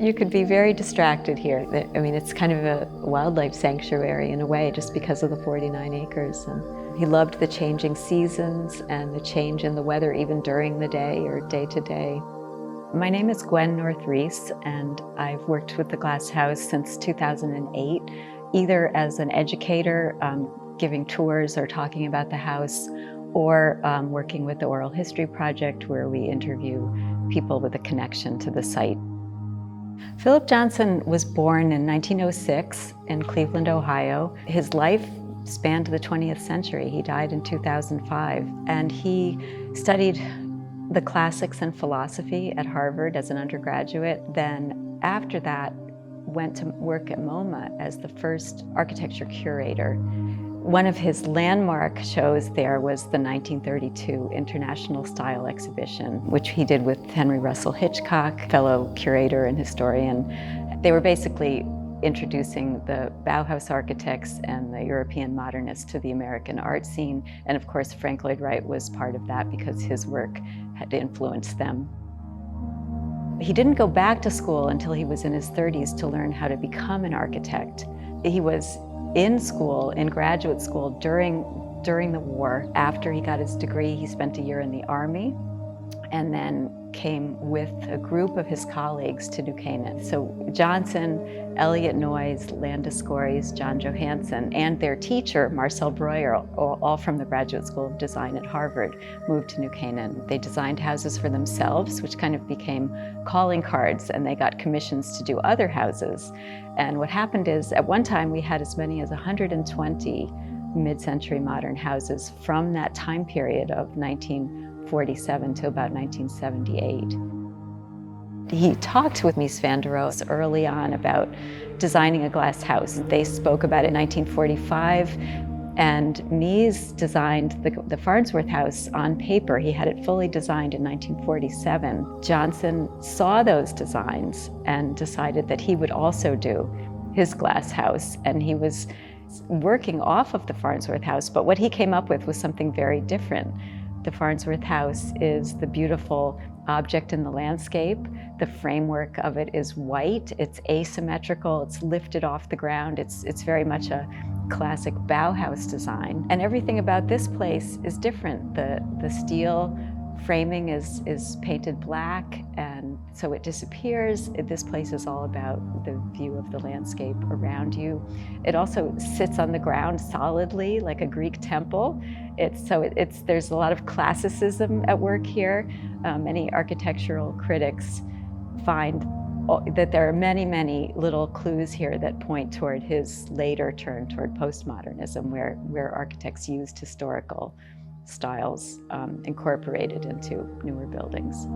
You could be very distracted here. I mean, it's kind of a wildlife sanctuary in a way, just because of the 49 acres. And he loved the changing seasons and the change in the weather, even during the day or day to day. My name is Gwen North Reese, and I've worked with the Glass House since 2008, either as an educator, giving tours or talking about the house, or working with the Oral History Project, where we interview people with a connection to the site. Philip Johnson was born in 1906 in Cleveland, Ohio. His life spanned the 20th century. He died in 2005, and he studied the classics and philosophy at Harvard as an undergraduate. Then after that, went to work at MoMA as the first architecture curator. One of his landmark shows there was the 1932 International Style Exhibition, which he did with Henry Russell Hitchcock, fellow curator and historian. They were basically introducing the Bauhaus architects and the European Modernists to the American art scene. And of course, Frank Lloyd Wright was part of that because his work had influenced them. He didn't go back to school until he was in his 30s to learn how to become an architect. He was in school, in graduate school, during the war. After he got his degree, he spent a year in the Army, and then came with a group of his colleagues to New Canaan. So Johnson, Elliot Noyes, Landis Gories, John Johansson, and their teacher, Marcel Breuer, all from the Graduate School of Design at Harvard, moved to New Canaan. They designed houses for themselves, which kind of became calling cards, and they got commissions to do other houses. And what happened is, at one time, we had as many as 120 mid-century modern houses from that time period of 1947 to about 1978. He talked with Mies van der Rohe early on about designing a glass house. They spoke about it in 1945, and Mies designed the Farnsworth house on paper. He had it fully designed in 1947. Johnson saw those designs and decided that he would also do his glass house, and he was working off of the Farnsworth house, but what he came up with was something very different. The Farnsworth house is the beautiful object in the landscape. The framework of it is white, it's asymmetrical, it's lifted off the ground, it's very much a classic Bauhaus design. And everything about this place is different. The steel framing is painted black, and so it disappears. This place is all about the view of the landscape around you. It also sits on the ground solidly, like a Greek temple. There's a lot of classicism at work here. Many architectural critics find that there are many, many little clues here that point toward his later turn toward postmodernism, where architects used historical styles incorporated into newer buildings.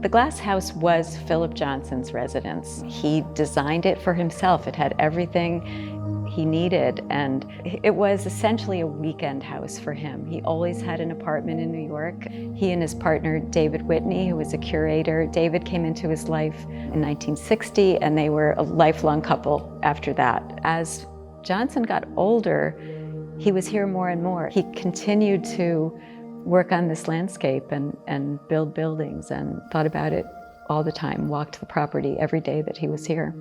The glass house was Philip Johnson's residence. He designed it for himself. It had everything he needed, and it was essentially a weekend house for him. He always had an apartment in New York. He and his partner, David Whitney, who was a curator, David came into his life in 1960, and they were a lifelong couple after that. As Johnson got older, he was here more and more. He continued to work on this landscape and build buildings, and thought about it all the time, walked the property every day that he was here.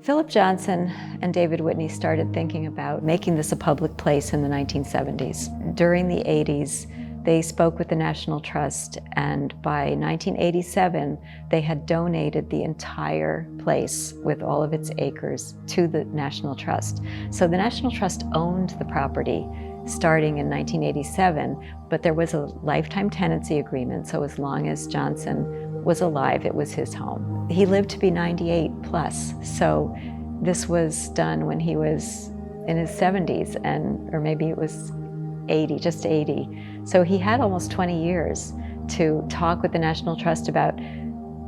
Philip Johnson and David Whitney started thinking about making this a public place in the 1970s. During the 80s, they spoke with the National Trust, and by 1987, they had donated the entire place with all of its acres to the National Trust. So the National Trust owned the property starting in 1987, but there was a lifetime tenancy agreement, so as long as Johnson was alive, it was his home. He lived to be 98 plus, so this was done when he was in his 70s, or maybe it was 80, just 80. So he had almost 20 years to talk with the National Trust about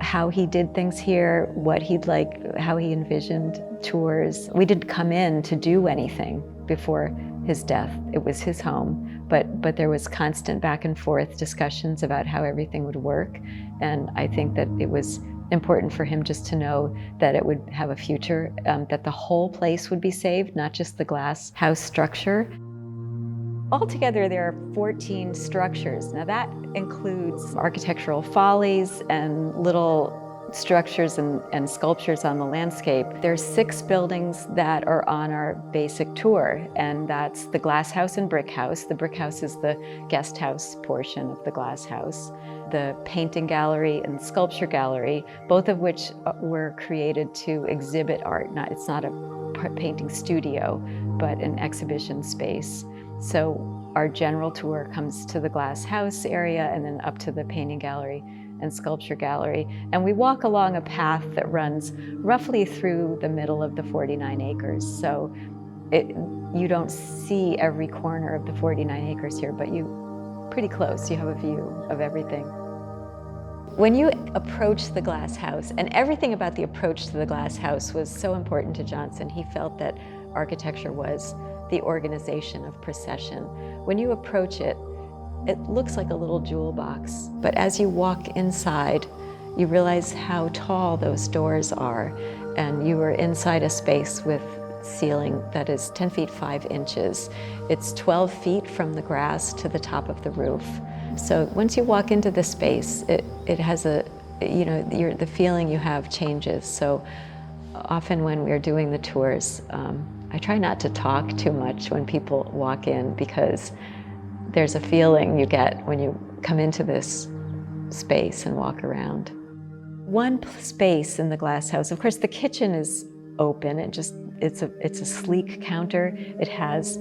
how he did things here, what he'd like, how he envisioned tours. We didn't come in to do anything before his death. It was his home, but there was constant back and forth discussions about how everything would work. And I think that it was important for him just to know that it would have a future, that the whole place would be saved, not just the glass house structure. Altogether, there are 14 structures. Now that includes architectural follies and little structures and sculptures on the landscape. There's 6 buildings that are on our basic tour, and that's the glass house and brick house. The brick house is the guest house portion of the glass house. The painting gallery and sculpture gallery, both of which were created to exhibit art. It's not a painting studio, but an exhibition space. So our general tour comes to the glass house area and then up to the painting gallery and sculpture gallery. And we walk along a path that runs roughly through the middle of the 49 acres. So you don't see every corner of the 49 acres here, but pretty close, you have a view of everything. When you approach the glass house, and everything about the approach to the glass house was so important to Johnson, he felt that architecture was the organization of procession. When you approach it, it looks like a little jewel box. But as you walk inside, you realize how tall those doors are. And you are inside a space with ceiling that is 10 feet 5 inches. It's 12 feet from the grass to the top of the roof. So once you walk into the space, it has the feeling you have changes. So often when we're doing the tours, I try not to talk too much when people walk in, because there's a feeling you get when you come into this space and walk around. One space in the glass house, of course, the kitchen is open. It's a sleek counter. It has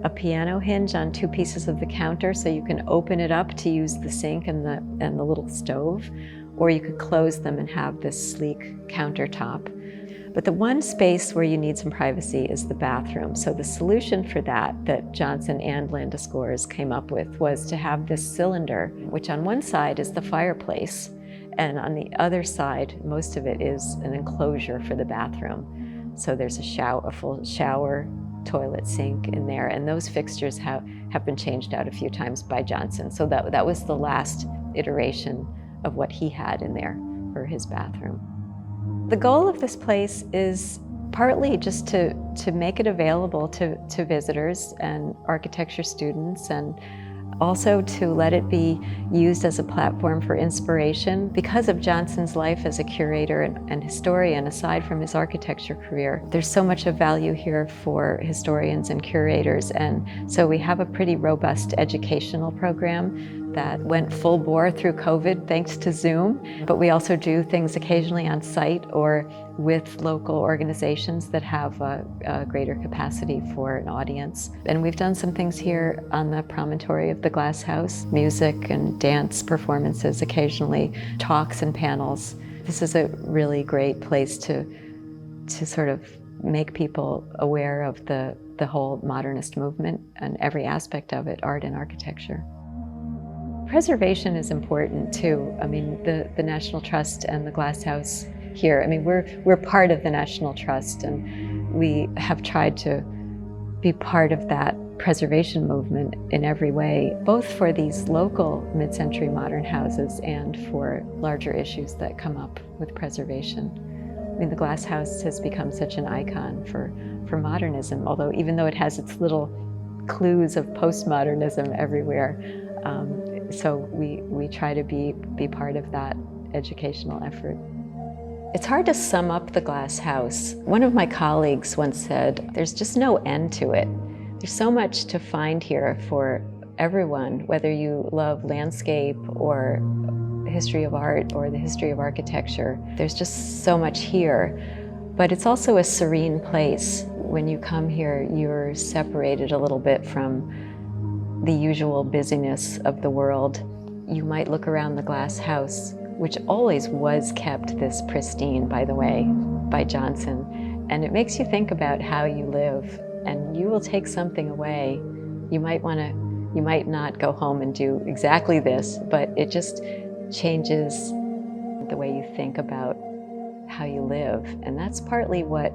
a piano hinge on 2 pieces of the counter, so you can open it up to use the sink and the little stove, or you could close them and have this sleek countertop. But the one space where you need some privacy is the bathroom. So the solution for that Johnson and Landeskors came up with, was to have this cylinder, which on one side is the fireplace, and on the other side, most of it is an enclosure for the bathroom. So there's a full shower, toilet, sink in there, and those fixtures have been changed out a few times by Johnson. So that was the last iteration of what he had in there for his bathroom. The goal of this place is partly just to make it available to visitors and architecture students, and also to let it be used as a platform for inspiration. Because of Johnson's life as a curator and historian, aside from his architecture career, there's so much of value here for historians and curators, and so we have a pretty robust educational program that went full bore through COVID thanks to Zoom, but we also do things occasionally on site or with local organizations that have a greater capacity for an audience. And we've done some things here on the promontory of the glass house, music and dance performances occasionally, talks and panels. This is a really great place to sort of make people aware of the whole modernist movement and every aspect of it, art and architecture. Preservation is important too. I mean, the National Trust and the Glass House here, I mean, we're part of the National Trust, and we have tried to be part of that preservation movement in every way, both for these local mid-century modern houses and for larger issues that come up with preservation. I mean, the Glass House has become such an icon for modernism, although even though it has its little clues of postmodernism everywhere, so we try to be part of that educational effort. It's hard to sum up the glass house. One of my colleagues once said, there's just no end to it. There's so much to find here for everyone, whether you love landscape or history of art or the history of architecture. There's just so much here. But it's also a serene place. When you come here, you're separated a little bit from the usual busyness of the world. You might look around the glass house, which always was kept this pristine, by the way, by Johnson. And it makes you think about how you live, and you will take something away. You might not go home and do exactly this, but it just changes the way you think about how you live. And that's partly what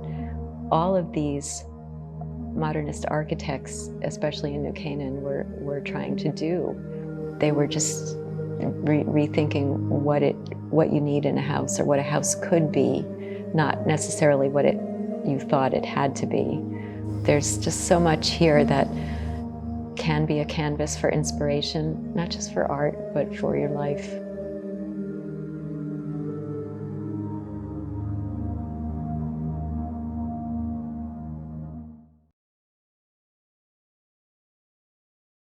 all of these modernist architects, especially in New Canaan, were trying to do. They were just rethinking what you need in a house, or what a house could be, not necessarily what you thought it had to be. There's just so much here that can be a canvas for inspiration, not just for art, but for your life.